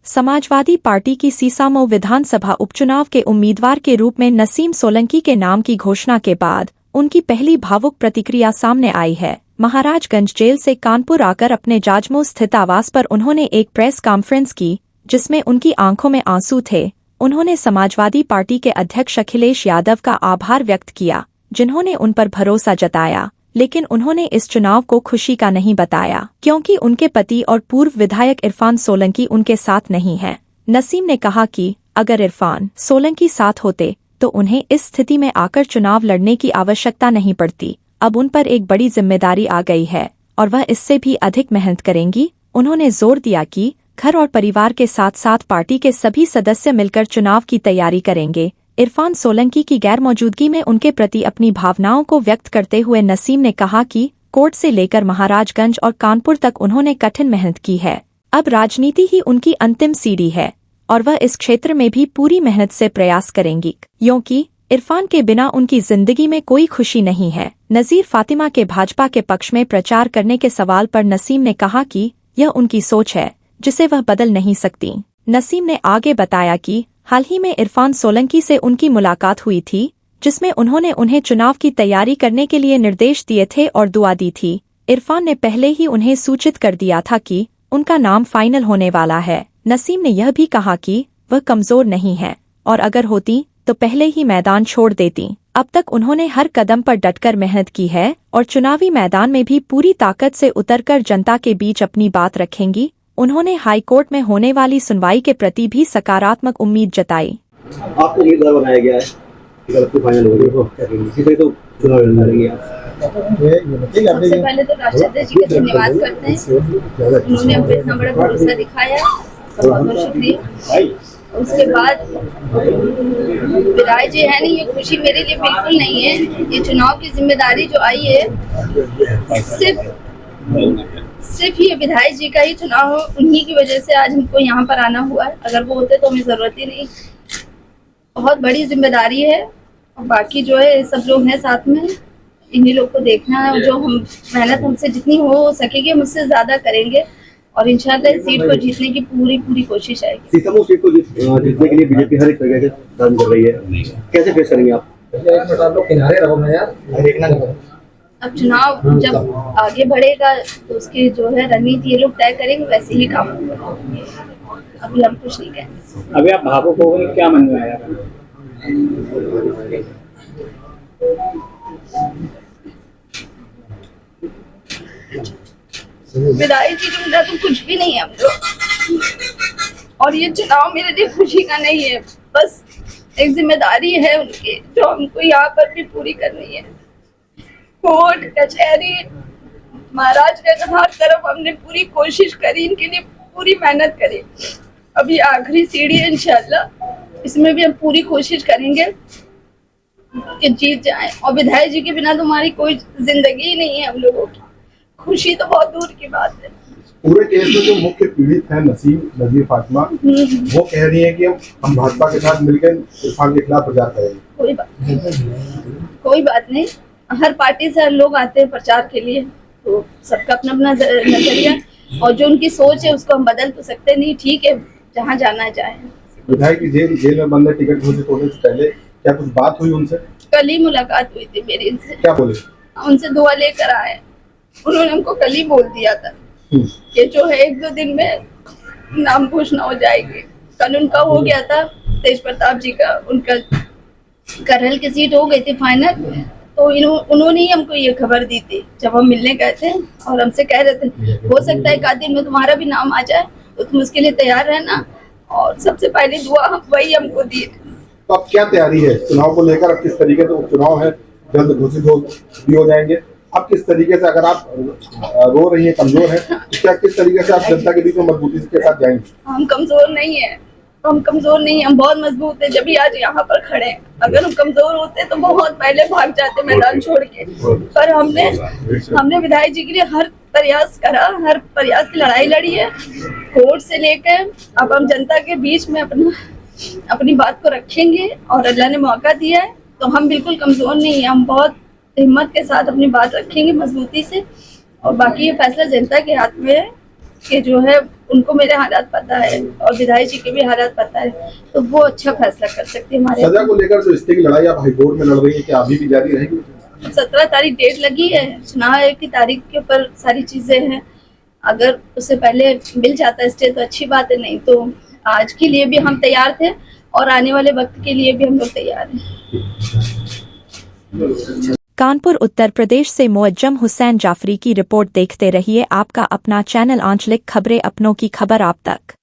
Samajwadi party की सीसामऊ विधानसभा उपचुनाव के उम्मीदवार के रूप में नसीम सोलंकी के नाम की घोषणा के बाद उनकी पहली भावुक प्रतिक्रिया सामने आई है। महाराजगंज जेल से कानपुर आकर अपने जाजमऊ स्थित आवास पर उन्होंने एक प्रेस कॉन्फ्रेंस की, जिसमें उनकी आंखों में आंसू थे। उन्होंने समाजवादी पार्टी के अध्यक्ष अखिलेश यादव का आभार व्यक्त किया, जिन्होंने उन पर भरोसा जताया, लेकिन उन्होंने इस चुनाव को खुशी का नहीं बताया, क्योंकि उनके पति और पूर्व विधायक इरफान सोलंकी उनके साथ नहीं हैं। नसीम ने कहा कि अगर इरफान सोलंकी साथ होते तो उन्हें इस स्थिति में आकर चुनाव लड़ने की आवश्यकता नहीं पड़ती। अब उन पर एक बड़ी जिम्मेदारी आ गई है और वह इससे भी अधिक मेहनत करेंगी। उन्होंने जोर दिया कि घर और परिवार के साथ साथ पार्टी के सभी सदस्य मिलकर चुनाव की तैयारी करेंगे। इरफान सोलंकी की गैरमौजूदगी में उनके प्रति अपनी भावनाओं को व्यक्त करते हुए नसीम ने कहा कि कोर्ट से लेकर महाराजगंज और कानपुर तक उन्होंने कठिन मेहनत की है। अब राजनीति ही उनकी अंतिम सीढ़ी है और वह इस क्षेत्र में भी पूरी मेहनत से प्रयास करेंगी, क्योंकि इरफान के बिना उनकी जिंदगी में कोई खुशी नहीं है। नज़ीर फातिमा के भाजपा के पक्ष में प्रचार करने के सवाल पर नसीम ने कहा कि यह उनकी सोच है, जिसे वह बदल नहीं सकती। नसीम ने आगे बताया कि हाल ही में इरफान सोलंकी से उनकी मुलाकात हुई थी, जिसमें उन्होंने उन्हें चुनाव की तैयारी करने के लिए निर्देश दिए थे और दुआ दी थी। इरफान ने पहले ही उन्हें सूचित कर दिया था कि उनका नाम फाइनल होने वाला है। नसीम ने यह भी कहा कि वह कमजोर नहीं है और अगर होती तो पहले ही मैदान छोड़ देती। अब तक उन्होंने हर कदम पर डटकर मेहनत की है और चुनावी मैदान में भी पूरी ताकत से उतरकर जनता के बीच अपनी बात रखेंगी। उन्होंने हाईकोर्ट में होने वाली सुनवाई के प्रति भी सकारात्मक उम्मीद जताई। आपको उम्मीदवार बनाया गया है, फाइनल हो गई तो चुनाव लड़ेंगे आप। सबसे पहले तो राष्ट्राध्यक्ष जी का धन्यवाद करते हैं, उन्होंने हमको इतना बड़ा भरोसा दिखाया, बहुत बहुत शुक्रिया। उसके बाद विधायक जी है नहीं, ये खुशी मेरे लिए बिल्कुल नहीं है। ये चुनाव की जिम्मेदारी जो आई है सिर्फ ये विधायक जी का ही चुनाव हो, उन्हीं की वजह से आज हमको यहाँ पर आना हुआ है। अगर वो होते तो हमें जरूरत ही नहीं। बहुत बड़ी जिम्मेदारी है और बाकी जो है सब लोग हैं साथ में, इन्हीं लोग को देखना है। जो हम मेहनत हमसे जितनी हो सकेगी हम उससे ज्यादा करेंगे और इंशाल्लाह इस सीट को जीतने की पूरी कोशिश आएगी। सीतामऊ सीट को जीतने के लिए बीजेपी हर एक तरह से काम कर रही है, कैसे फेस करेंगे आप? किनारे रहो ना यार, देखना नहीं। अब चुनाव जब आगे बढ़ेगा तो उसकी जो है रणनीति ये लोग तय करेंगे, वैसे ही काम होगा। अभी हम कुछ नहीं कहेंगे। अभी आप भावुक हो गए, क्या मन में आया? विधायक जी के बिना तो कुछ भी नहीं है हम लोग, और ये चुनाव मेरे लिए खुशी का नहीं है, बस एक जिम्मेदारी है उनकी जो हमको यहाँ पर भी पूरी करनी है। कोर्ट कचहरी महाराजगंज हर तरफ हमने पूरी कोशिश करी, इनके लिए पूरी मेहनत करी। अभी आखिरी सीढ़ी है इंशाल्लाह, इसमें भी हम पूरी कोशिश करेंगे कि जीत जाए। और विधायक जी के बिना तो हमारी कोई जिंदगी ही नहीं है हम लोगों की, खुशी तो बहुत दूर की बात है। पूरे केस में जो मुख्य पीड़ित है नज़ीर फातिमा, वो कह रही है कि हम भाजपा के साथ मिलकर इरफान के खिलाफ प्रचार करेंगे। कोई बात नहीं, हर पार्टी से लोग आते हैं प्रचार के लिए, तो सबका अपना अपना नजरिया और जो उनकी सोच है उसको हम बदल तो सकते नहीं। ठीक है, जहाँ जाना चाहे। विधायक की जेल में बंद है, टिकट मुझे तोड़ने से पहले क्या कुछ बात हुई उनसे? कल ही मुलाकात हुई थी मेरी इनसे। क्या बोले? उनसे दुआ लेकर आए, उन्होंने हमको कल ही बोल दिया था कि जो है 1-2 दिन में नाम घोषणा हो जाएगी। कल उनका हो गया था, तेज प्रताप जी का, उनका करहल की सीट हो गई थी फाइनल, तो उन्होंने ही हमको ये खबर दी थी जब हम मिलने गए थे और हमसे कह रहे थे हो सकता है 1 दिन में तुम्हारा भी नाम आ जाए, तो तुम उसके लिए तैयार रहना। और सबसे पहले दुआ वही हमको दी। तो अब क्या तैयारी है चुनाव को लेकर? अब किस तरीके से उपचुनाव है, जल्द घोषित हो जाएंगे, अब किस तरीके से, अगर आप रो रही हैं, कमजोर हैं, तो क्या किस तरीके से आप जनता के बीच में मजबूती के साथ जाएंगे? हम कमजोर नहीं है, हम बहुत मजबूत है, जब भी आज यहाँ पर खड़े हैं। अगर हम कमजोर होते तो बहुत पहले भाग जाते मैदान छोड़ के, पर हमने विधायक जी के लिए हर प्रयास करा, हर प्रयास की लड़ाई लड़ी है, कोर्ट से लेकर अब हम जनता के बीच में अपनी बात को रखेंगे और अल्लाह ने मौका दिया है तो हम बिल्कुल कमजोर नहीं है। हम बहुत हिम्मत के साथ अपनी बात रखेंगे मजबूती से, और बाकी ये फैसला जनता के हाथ में है कि जो है उनको मेरे हालात पता है और विधायक जी के भी हालात पता है, तो वो अच्छा फैसला कर सकते हैं हमारे। सजा को लेकर जो स्टे की लड़ाई आप हाईकोर्ट में लड़ रही है, क्या अभी भी जारी रहेगी? 17 तारीख डेट लगी है, चुनाव की तारीख के ऊपर सारी चीजें हैं। अगर उससे पहले मिल जाता स्टे तो अच्छी बात है, नहीं तो आज के लिए भी हम तैयार थे और आने वाले वक्त के लिए भी हम लोग तैयार हैं। कानपुर उत्तर प्रदेश से मुअज्जम हुसैन जाफरी की रिपोर्ट देखते रहिए आपका अपना चैनल आंचलिक खबरें, अपनों की खबर आप तक।